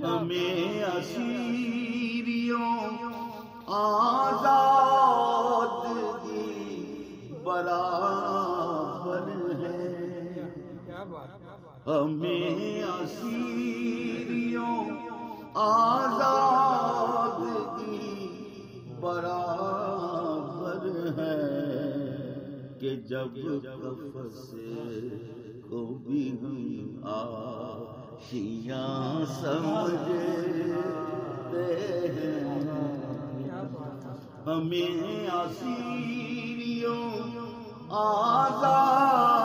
ہمیں اسیریوں آزادگی برابر ہے، ہمیں اسیریوں آزادگی برابر ہے، کہ جب قفس کو بھی ہم آشیاں سمجھتے ہیں، ہمیں اسیریوں آزادگی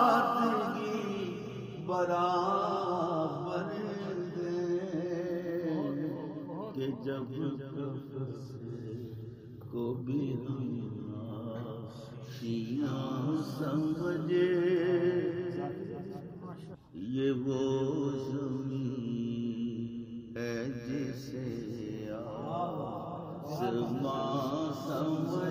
برابر ہے، کہ جب قفس کو بھی ہم آشیاں سمجھے، یہ وہ زمین ہے جسے آسمان سمجھے۔